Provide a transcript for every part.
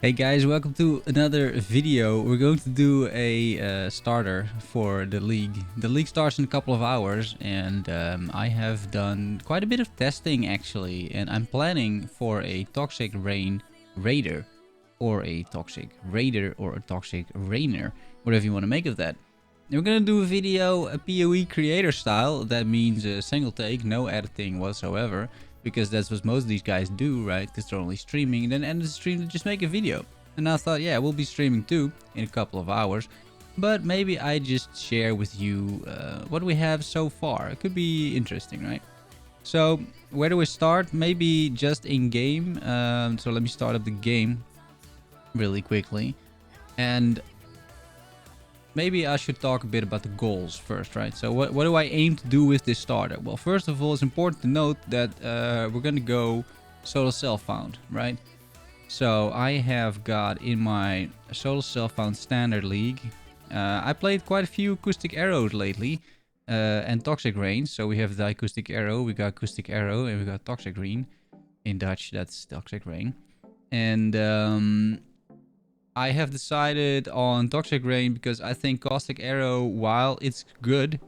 Hey guys, welcome to another video. We're going to do a starter for the league. The league starts in a couple of hours and I have done quite a bit of testing actually, and I'm planning for a toxic rain raider or a toxic raider or a toxic rainer, whatever you want to make of that. And we're going to do a video, a PoE creator style. That means a single take, no editing whatsoever. Because that's what most of these guys do, right? Because they're only streaming and then end the stream to just make a video. And I thought, yeah, we'll be streaming too in a couple of hours. But maybe I just share with you what we have so far. It could be interesting, right? So, where do we start? Maybe just in game. So let me start up the game really quickly. And maybe I should talk a bit about the goals first, right? So what do I aim to do with this starter? Well, first of all, it's important to note that we're going to go solo self-found, right? So I have got in my solo self-found standard league, I played quite a few acoustic arrows lately and toxic rain. So we have the acoustic arrow, we got acoustic arrow, and we got toxic rain. In Dutch, that's toxic rain. And I have decided on Toxic Rain because I think Caustic Arrow, while it's good,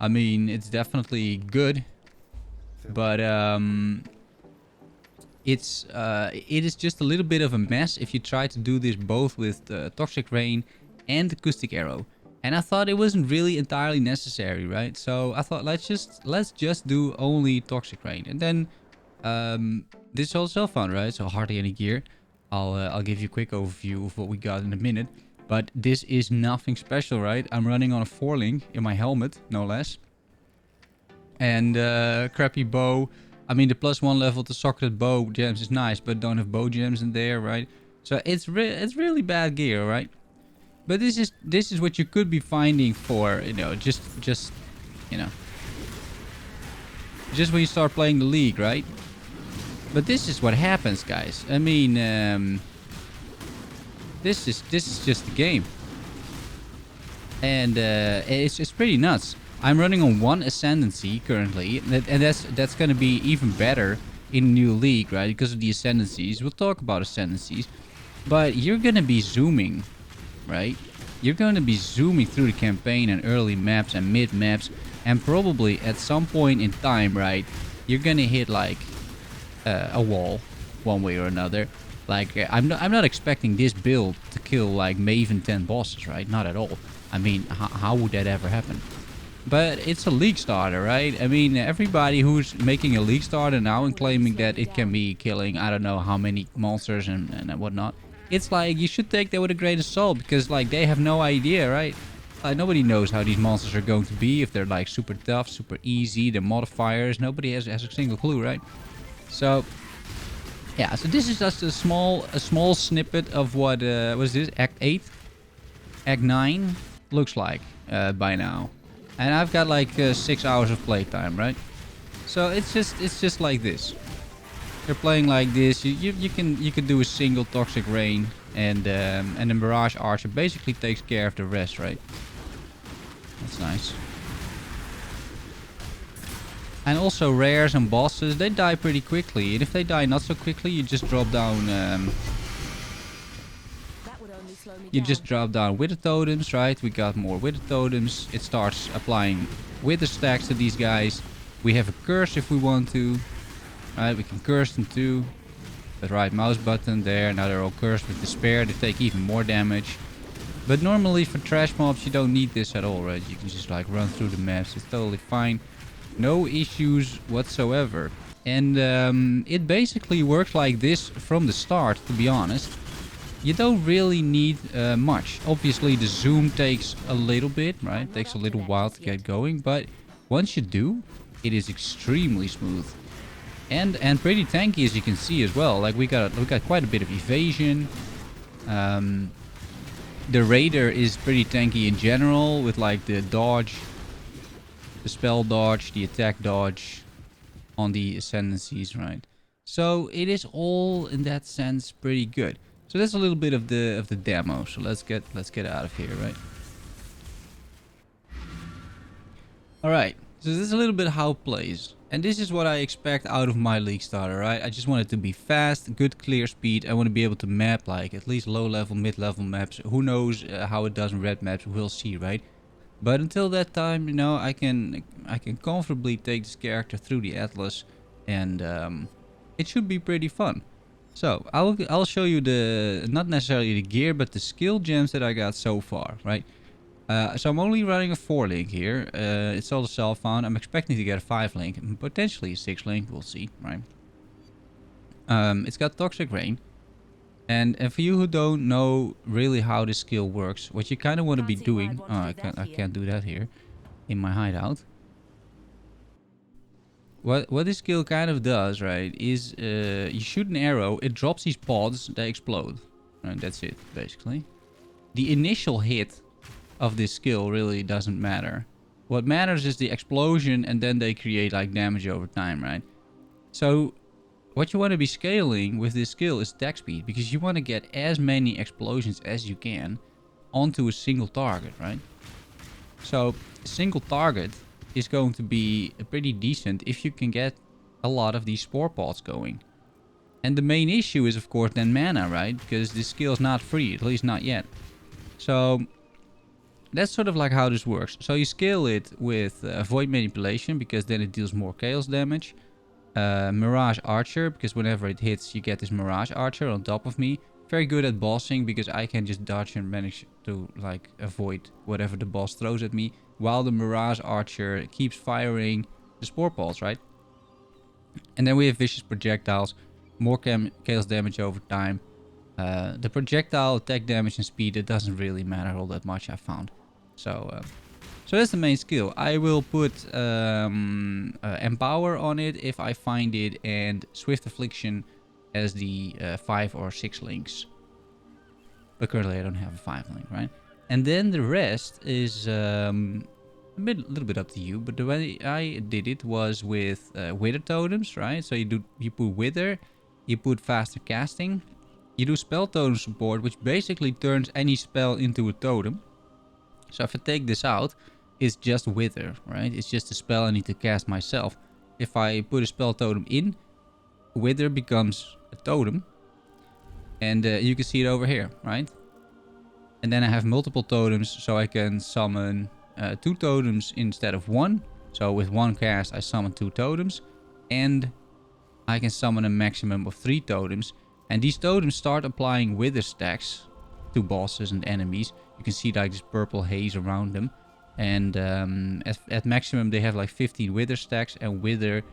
I mean, it's definitely good, but it is just a little bit of a mess if you try to do this both with Toxic Rain and Acoustic Arrow. And I thought it wasn't really entirely necessary, right? So I thought let's just do only Toxic Rain, and then this is also fun, right? So hardly any gear. I'll give you a quick overview of what we got in a minute. But this is nothing special, right? I'm running on a 4-link in my helmet, no less. And crappy bow. I mean, the +1 level to socketed bow gems is nice, but don't have bow gems in there, right? So it's really bad gear, right? But this is what you could be finding for, you know, just you know, just when you start playing the league, right? But this is what happens, guys. I mean, this is just the game, and it's pretty nuts. I'm running on 1 Ascendancy currently, and that's gonna be even better in new league, right? Because of the Ascendancies. We'll talk about Ascendancies, but you're gonna be zooming, right? You're gonna be zooming through the campaign and early maps and mid maps, and probably at some point in time, right? You're gonna hit like a wall one way or another. Like I'm not expecting this build to kill like Maven 10 bosses, right? Not at all. I mean, how would that ever happen? But it's a league starter, right? I mean, everybody who's making a league starter now and claiming that it can be killing I don't know how many monsters and whatnot, it's like you should take that with a grain of salt, because like they have no idea, right? Nobody knows how these monsters are going to be, if they're like super tough, super easy, the modifiers. Nobody has a single clue, right? So yeah, so this is just a small snippet of what is this, Act 8, Act 9 looks like by now, and I've got like 6 hours of playtime, right? So it's just like this. You're playing like this. You can do a single Toxic Rain, and the Mirage Archer basically takes care of the rest, right? That's nice. And also rares and bosses, they die pretty quickly. And if they die not so quickly, you just drop down Wither Totems, right? We got more Wither Totems. It starts applying Wither stacks to these guys. We have a curse if we want to. Right, we can curse them too. The right mouse button there. Now they're all cursed with despair. They take even more damage. But normally for trash mobs you don't need this at all, right? You can just like run through the maps. It's totally fine. No issues whatsoever. And it basically works like this from the start, to be honest. You don't really need much. Obviously the zoom takes a little bit, right? It takes a little while to get going, but once you do, it is extremely smooth. And pretty tanky, as you can see as well. Like we got quite a bit of evasion. The Raider is pretty tanky in general, with like the dodge, the spell dodge, the attack dodge on the Ascendancies, right? So it is all in that sense pretty good. So that's a little bit of the demo. So let's get out of here, right? All right. So this is a little bit how it plays. And this is what I expect out of my League starter, right? I just want it to be fast, good clear speed. I want to be able to map like at least low level, mid level maps. Who knows how it does in red maps, we'll see, right? But until that time, you know, I can comfortably take this character through the Atlas, and it should be pretty fun. So I'll show you the, not necessarily the gear, but the skill gems that I got so far, right? So I'm only running a 4 link here. It's all the self found. I'm expecting to get a 5 link, and potentially a 6 link. We'll see, right? It's got Toxic Rain. And for you who don't know really how this skill works, what you kind of want to be doing... Oh, I can't do that here in my hideout. What this skill kind of does, right, is you shoot an arrow, it drops these pods, they explode. And that's it, basically. The initial hit of this skill really doesn't matter. What matters is the explosion, and then they create like damage over time, right? So what you want to be scaling with this skill is attack speed, because you want to get as many explosions as you can onto a single target, right? So a single target is going to be pretty decent if you can get a lot of these spore pods going. And the main issue is of course then mana, right? Because this skill is not free, at least not yet. So that's sort of like how this works. So you scale it with Void Manipulation, because then it deals more chaos damage. Mirage Archer, because whenever it hits you get this Mirage Archer on top of me. Very good at bossing, because I can just dodge and manage to like avoid whatever the boss throws at me, while the Mirage Archer keeps firing the spore balls, right? And then we have Vicious Projectiles, more chaos damage over time. The projectile attack damage and speed, it doesn't really matter all that much, I found. So that's the main skill. I will put Empower on it if I find it, and Swift Affliction as the 5 or 6 links. But currently I don't have a 5 link, right? And then the rest is a little bit up to you. But the way I did it was with Wither Totems, right? So you put Wither, you put Faster Casting, you do Spell Totem Support, which basically turns any spell into a totem. So if I take this out, it's just Wither, right? It's just a spell I need to cast myself. If I put a Spell Totem in, Wither becomes a totem. And you can see it over here, right? And then I have multiple totems, so I can summon 2 totems instead of 1. So with 1 cast, I summon 2 totems. And I can summon a maximum of 3 totems. And these totems start applying Wither stacks to bosses and enemies. You can see like this purple haze around them. And at maximum, they have like 15 Wither stacks. And Wither,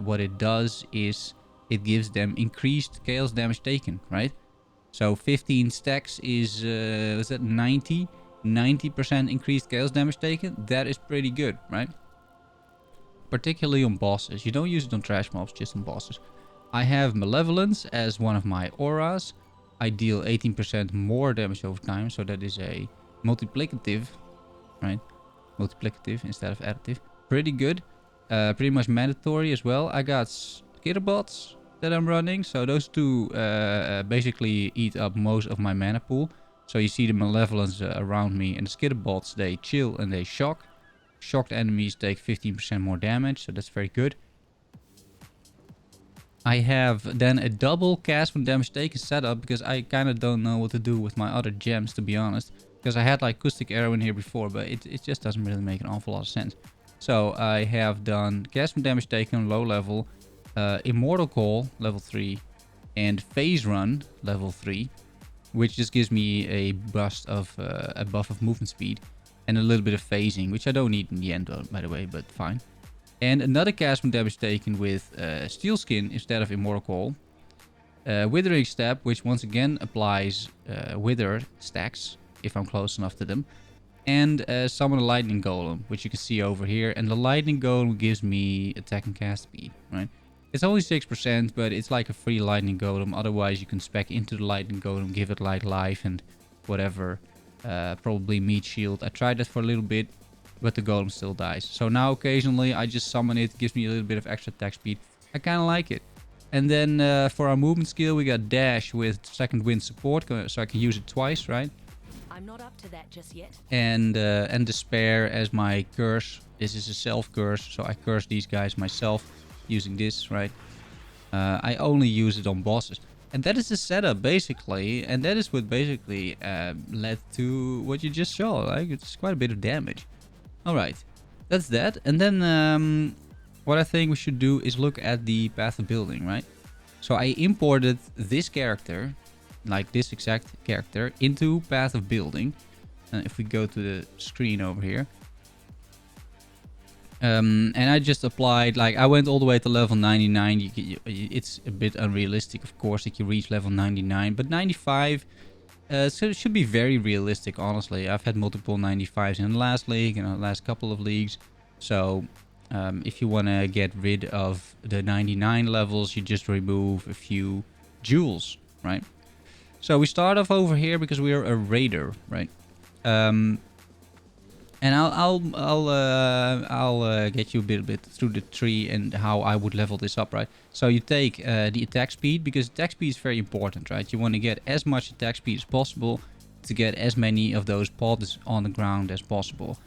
what it does is it gives them increased chaos damage taken, right? So 15 stacks is, was that 90% increased chaos damage taken? That is pretty good, right? Particularly on bosses. You don't use it on trash mobs, just on bosses. I have Malevolence as one of my auras. I deal 18% more damage over time, so that is a multiplicative, right? Multiplicative instead of additive. Pretty good. Pretty much mandatory as well. I got Skitterbots that I'm running, so those two basically eat up most of my mana pool. So you see the Malevolence around me, and the Skitterbots, they chill and they shock. Shocked enemies take 15% more damage, so that's very good. I have then a double cast from damage taken setup, because I kind of don't know what to do with my other gems, to be honest. Because I had like Acoustic Arrow in here before, but it just doesn't really make an awful lot of sense. So I have done cast from damage taken, low level, Immortal Call, level 3, and Phase Run, level 3, which just gives me a buff of movement speed and a little bit of phasing, which I don't need in the end, by the way, but fine. And another cast from damage taken with Steel Skin instead of Immortal Call. Withering Step, which once again applies Wither stacks, if I'm close enough to them. And Summon a Lightning Golem, which you can see over here. And the Lightning Golem gives me attack and cast speed, right? It's only 6%, but it's like a free Lightning Golem. Otherwise, you can spec into the Lightning Golem, give it like life and whatever. Probably Meat Shield. I tried that for a little bit, but the golem still dies. So now occasionally I just summon it, gives me a little bit of extra attack speed. I kind of like it. And then for our movement skill, we got Dash with Second Wind support, so I can use it twice, right? I'm not up to that just yet. And despair as my curse. This is a self curse, so I curse these guys myself using this, right? I only use it on bosses. And that is the setup, basically. And that is what basically led to what you just saw. Like, it's quite a bit of damage. Alright, that's that. And then what I think we should do is look at the path of building, right? So I imported this character, like this exact character, into path of building. And if we go to the screen over here. And I just applied, like, I went all the way to level 99. It's a bit unrealistic, of course, that you reach level 99. But 95 so it should be very realistic, honestly. I've had multiple 95s in the last league and the last couple of leagues. So if you want to get rid of the 99 levels, you just remove a few jewels, right? So we start off over here because we are a raider, right? And I'll get you a bit through the tree and how I would level this up, right? So you take the attack speed, because attack speed is very important, right? You want to get as much attack speed as possible to get as many of those pods on the ground as possible.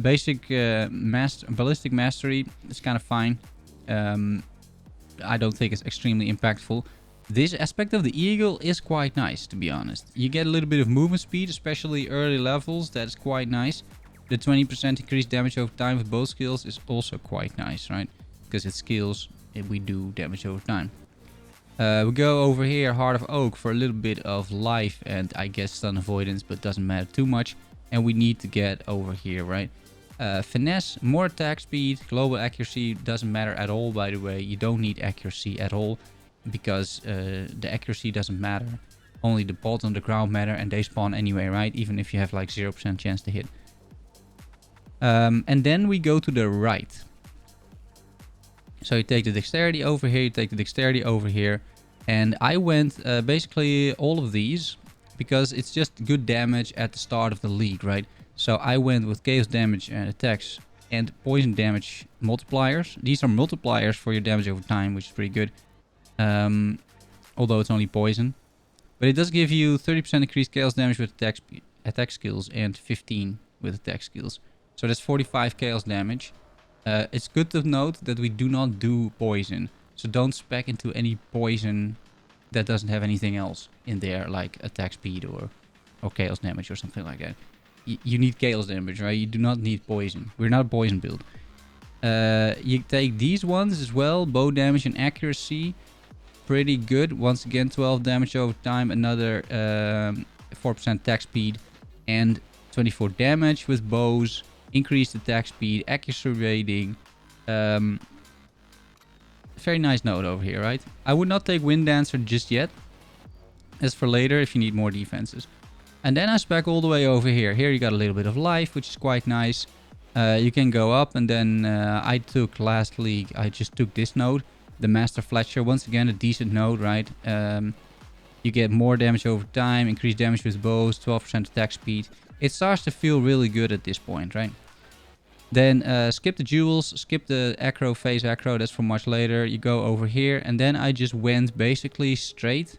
Basic ballistic mastery is kind of fine. I don't think it's extremely impactful. This aspect of the eagle is quite nice, to be honest. You get a little bit of movement speed, especially early levels. That's quite nice. The 20% increased damage over time with both skills is also quite nice, right? Because it's skills, we do damage over time. We go over here, Heart of Oak, for a little bit of life and I guess stun avoidance, but doesn't matter too much. And we need to get over here, right? Finesse, more attack speed, global accuracy, doesn't matter at all, by the way. You don't need accuracy at all because the accuracy doesn't matter. Only the pods on the ground matter and they spawn anyway, right? Even if you have like 0% chance to hit. And then we go to the right. So you take the dexterity over here, you take the dexterity over here. And I went basically all of these because it's just good damage at the start of the league, right? So I went with chaos damage and attacks and poison damage multipliers. These are multipliers for your damage over time, which is pretty good. Although it's only poison. But it does give you 30% increased chaos damage with attack skills and 15 with attack skills. So that's 45 chaos damage. It's good to note that we do not do poison. So don't spec into any poison that doesn't have anything else in there, like attack speed or chaos damage or something like that. You need chaos damage, right? You do not need poison. We're not a poison build. You take these ones as well. Bow damage and accuracy. Pretty good. Once again, 12 damage over time. Another 4% attack speed. And 24 damage with bows. Increased attack speed, accuracy rating. Very nice note over here, right? I would not take Wind Dancer just yet. As for later, if you need more defenses. And then I spec all the way over here. Here you got a little bit of life, which is quite nice. You can go up, and then I took last league. I just took this node, the Master Fletcher. Once again, a decent node, right? You get more damage over time, increased damage with bows, 12% attack speed. It starts to feel really good at this point, right? Then skip the jewels, skip the acro, phase acro, that's for much later. You go over here, and then I just went basically straight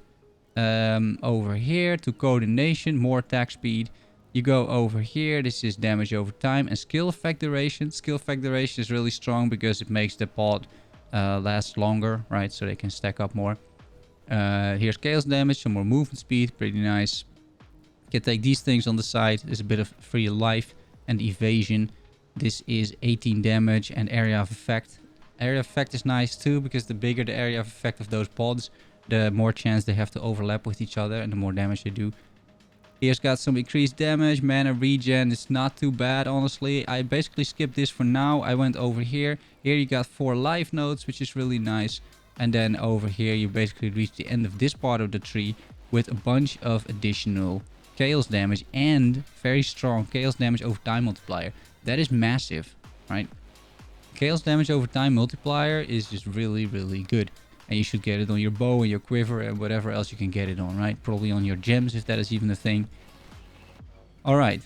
over here to coordination, more attack speed. You go over here, this is damage over time, and skill effect duration. Skill effect duration is really strong because it makes the pod last longer, right? So they can stack up more. Here's chaos damage, some more movement speed, pretty nice. You can take these things on the side. There's a bit of free life and evasion. This is 18 damage and area of effect. Area of effect is nice too, because the bigger the area of effect of those pods, the more chance they have to overlap with each other and the more damage they do. Here's got some increased damage, mana regen. It's not too bad, honestly. I basically skipped this for now. I went over here. Here you got 4 life nodes, which is really nice. And then over here you basically reach the end of this part of the tree with a bunch of additional chaos damage and very strong chaos damage over time multiplier. That is massive, right? Chaos damage over time multiplier is just really, really good. And you should get it on your bow and your quiver and whatever else you can get it on, right? Probably on your gems if that is even a thing. Alright.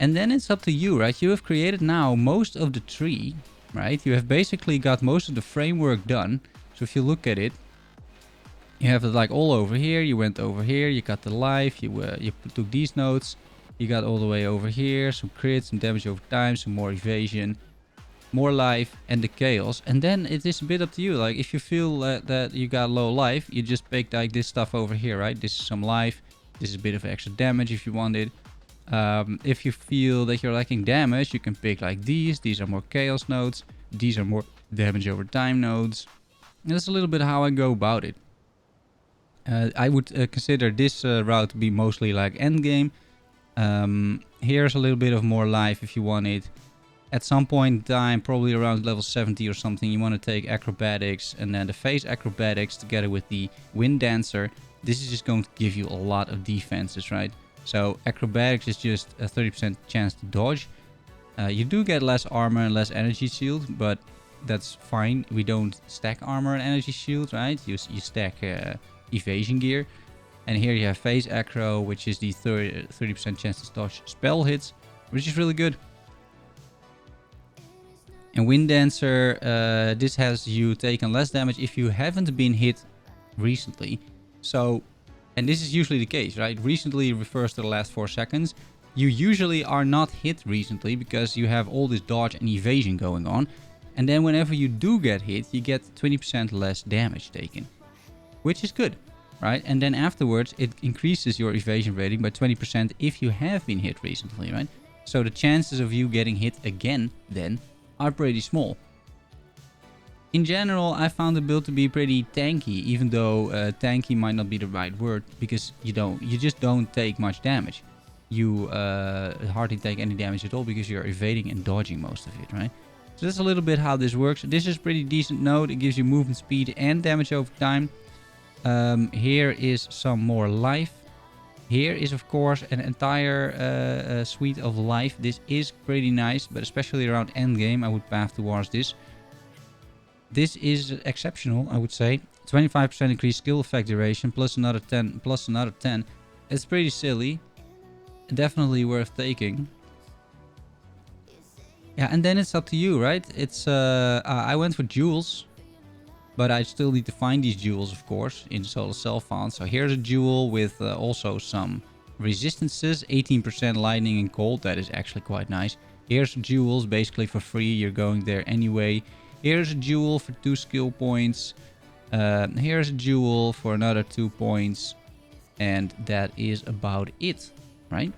And then it's up to you, right? You have created now most of the tree, right? You have basically got most of the framework done. So if you look at it, you have it like all over here. You went over here, you got the life, you took these nodes. You got all the way over here, some crit, some damage over time, some more evasion, more life, and the chaos. And then it is a bit up to you. Like if you feel that you got low life, you just pick like this stuff over here, right? This is some life. This is a bit of extra damage if you want it. If you feel that you're lacking damage, you can pick like these. These are more chaos nodes. These are more damage over time nodes. And that's a little bit how I go about it. I would consider this route to be mostly like endgame. Here's a little bit of more life if you want it. At some point in time, probably around level 70 or something, you want to take acrobatics and then the phase acrobatics together with the wind dancer. This is just going to give you a lot of defenses, right? So acrobatics is just a 30% chance to dodge. You do get less armor and less energy shield, but that's fine. We don't stack armor and energy shield, right? You stack evasion gear. And here you have phase acro, which is the 30% chance to dodge spell hits, which is really good. And Wind Dancer, this has you taken less damage if you haven't been hit recently. So, and this is usually the case, right? Recently refers to the last 4 seconds. You usually are not hit recently because you have all this dodge and evasion going on. And then whenever you do get hit, you get 20% less damage taken, which is good, right? And then afterwards, it increases your evasion rating by 20% if you have been hit recently, right? So the chances of you getting hit again then are pretty small. In general, I found the build to be pretty tanky, even though tanky might not be the right word, because you just don't take much damage. You hardly take any damage at all because you're evading and dodging most of it, right? So that's a little bit how this works. This is pretty decent node. It gives you movement speed and damage over time. Here is some more life. Here is, of course, an entire suite of life. This is pretty nice, but especially around endgame, I would path towards this. This is exceptional, I would say. 25% increased skill effect duration, plus another 10, plus another 10. It's pretty silly. Definitely worth taking. Yeah, and then it's up to you, right? It's I went for jewels, but I still need to find these jewels, of course, in Solar Self-Found. So here's a jewel with also some resistances, 18% lightning and cold. That is actually quite nice. Here's jewels basically for free. You're going there anyway. Here's a jewel for 2 skill points. Here's a jewel for another 2 points. And that is about it, right?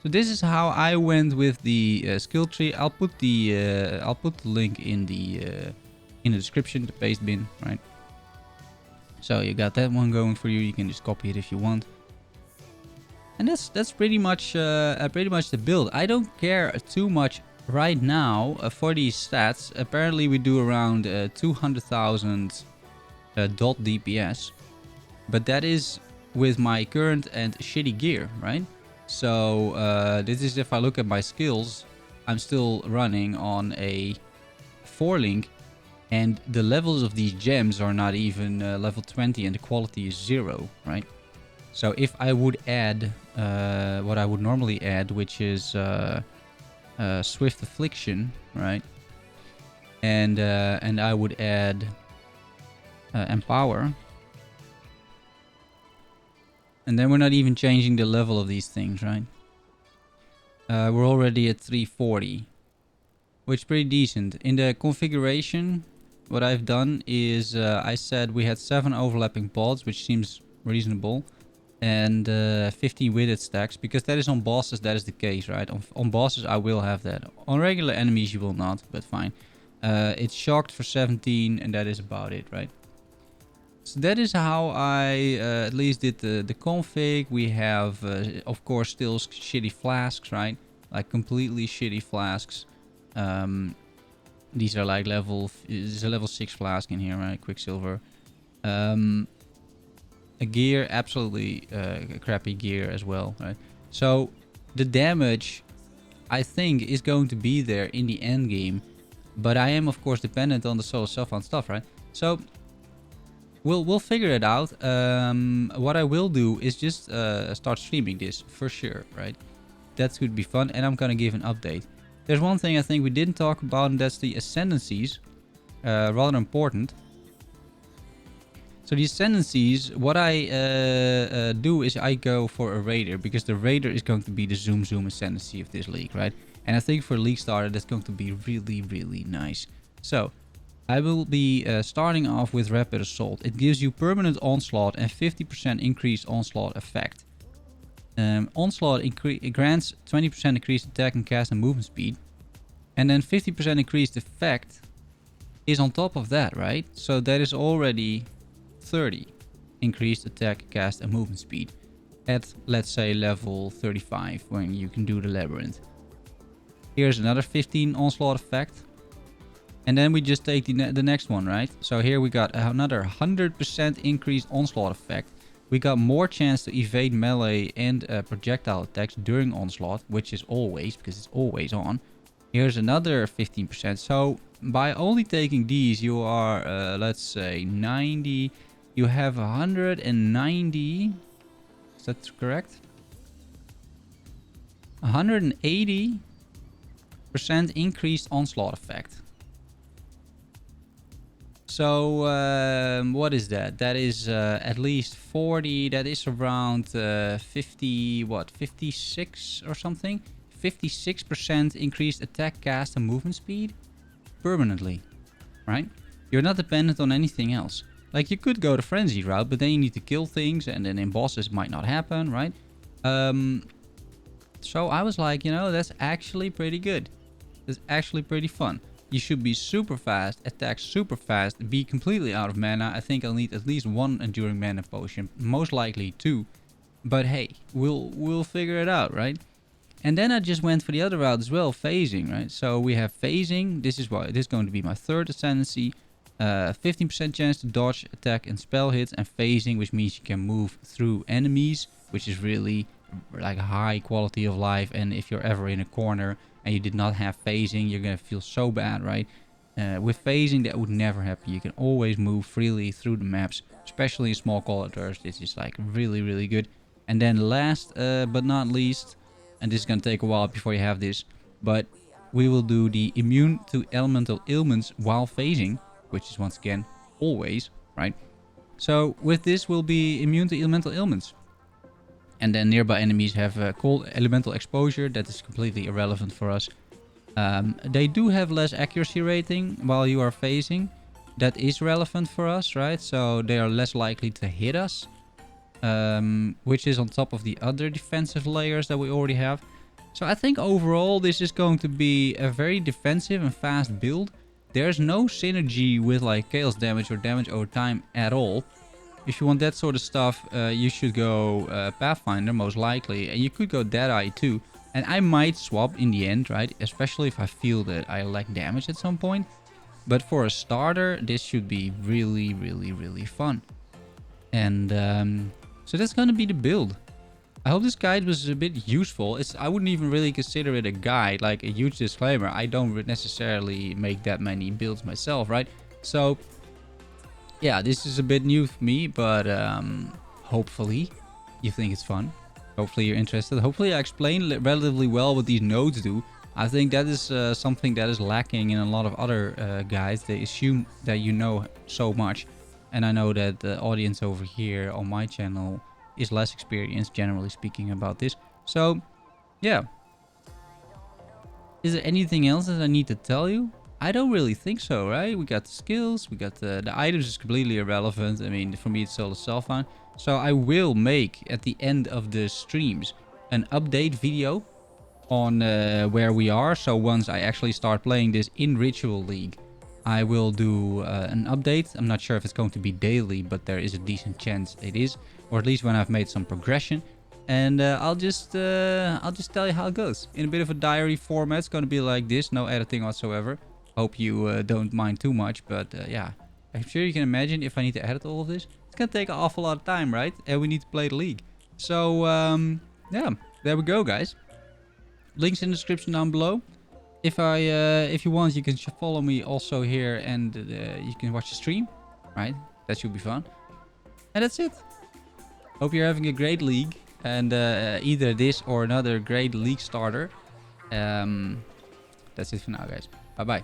So this is how I went with the skill tree. I'll put the link in the description, the paste bin, right? So you got that one going for you. You can just copy it if you want. And that's pretty much the build. I don't care too much right now for these stats. Apparently we do around 200,000 dot DPS, but that is with my current and shitty gear, right? So this is if I look at my skills, I'm still running on a 4-link, and the levels of these gems are not even level 20 and the quality is 0, right? So if I would add what I would normally add, which is Swift Affliction, right? And I would add Empower. And then we're not even changing the level of these things, right? We're already at 340, which is pretty decent. In the configuration, what I've done is I said we had 7 overlapping pods, which seems reasonable, and 15 withered stacks, because that is on bosses, that is the case, right? On bosses, I will have that. On regular enemies, you will not, but fine. It's shocked for 17, and that is about it, right? So that is how I at least did the config. We have, of course, still shitty flasks, right? Like completely shitty flasks. These are like there's a level 6 flask in here, right? Quicksilver. A gear, absolutely crappy gear as well, right? So the damage, I think, is going to be there in the end game. But I am, of course, dependent on the Solar Self-Found stuff, right? So we'll figure it out. What I will do is just start streaming this for sure, right? That could be fun, and I'm gonna give an update. There's one thing I think we didn't talk about, and that's the Ascendancies. Rather important. So the Ascendancies, what I do is I go for a Raider, because the Raider is going to be the Zoom Ascendancy of this league, right? And I think for League Starter, that's going to be really, really nice. So I will be starting off with Rapid Assault. It gives you permanent onslaught and 50% increased onslaught effect. Onslaught grants 20% increased attack and cast and movement speed. And then 50% increased effect is on top of that, right? So that is already 30 increased attack, cast and movement speed at, let's say, level 35 when you can do the labyrinth. Here's another 15 onslaught effect. And then we just take the next one, right? So here we got another 100% increased onslaught effect. We got more chance to evade melee and projectile attacks during onslaught, which is always, because it's always on. Here's another 15%. So by only taking these, you are, let's say, 90. You have 190. Is that correct? 180% increased onslaught effect. So what is that? That is at least 40. That is around 50, what, 56 or something? 56% increased attack, cast and movement speed permanently, right? You're not dependent on anything else. Like, you could go the frenzy route, but then you need to kill things, and then in bosses it might not happen, right? So I was like, you know, that's actually pretty good. That's actually pretty fun. You should be super fast, attack super fast, be completely out of mana. I think I'll need at least one enduring mana potion, most likely two. But hey, we'll figure it out, right? And then I just went for the other route as well, phasing, right? So we have phasing. This is going to be my third ascendancy. 15% chance to dodge, attack and spell hits, and phasing, which means you can move through enemies, which is really like a high quality of life. And if you're ever in a corner and you did not have phasing, you're gonna feel so bad, right? With phasing, that would never happen. You can always move freely through the maps, especially in small corridors. This is like really, really good. And then last but not least, and this is gonna take a while before you have this, but we will do the immune to elemental ailments while phasing, which is once again always, right? So with this, we'll be immune to elemental ailments. And then nearby enemies have cold elemental exposure. That is completely irrelevant for us. They do have less accuracy rating while you are phasing. That is relevant for us, right? So they are less likely to hit us, which is on top of the other defensive layers that we already have. So I think overall this is going to be a very defensive and fast build. There's no synergy with like chaos damage or damage over time at all. If you want that sort of stuff, you should go Pathfinder most likely. And you could go Deadeye too. And I might swap in the end, right? Especially if I feel that I lack damage at some point. But for a starter, this should be really, really, really fun. And so that's going to be the build. I hope this guide was a bit useful. I wouldn't even really consider it a guide, like a huge disclaimer. I don't necessarily make that many builds myself, right? So yeah, this is a bit new for me, but hopefully you think it's fun. Hopefully you're interested. Hopefully I explained relatively well what these nodes do. I think that is something that is lacking in a lot of other guides. They assume that you know so much. And I know that the audience over here on my channel is less experienced, generally speaking, about this. So yeah, is there anything else that I need to tell you? I don't really think so, right? We got the skills, we got the items is completely irrelevant. I mean, for me it's still a self-found. So I will make at the end of the streams an update video on where we are. So once I actually start playing this in Ritual League, I will do an update. I'm not sure if it's going to be daily, but there is a decent chance it is, or at least when I've made some progression. And I'll just tell you how it goes in a bit of a diary format. It's going to be like this, no editing whatsoever. Hope you don't mind too much, but yeah, I'm sure you can imagine if I need to edit all of this, it's going to take an awful lot of time, right? And we need to play the league. So yeah, there we go, guys. Links in the description down below. If you want, you can follow me also here, and you can watch the stream, right? That should be fun. And that's it. Hope you're having a great league, and either this or another great league starter. That's it for now, guys. Bye bye.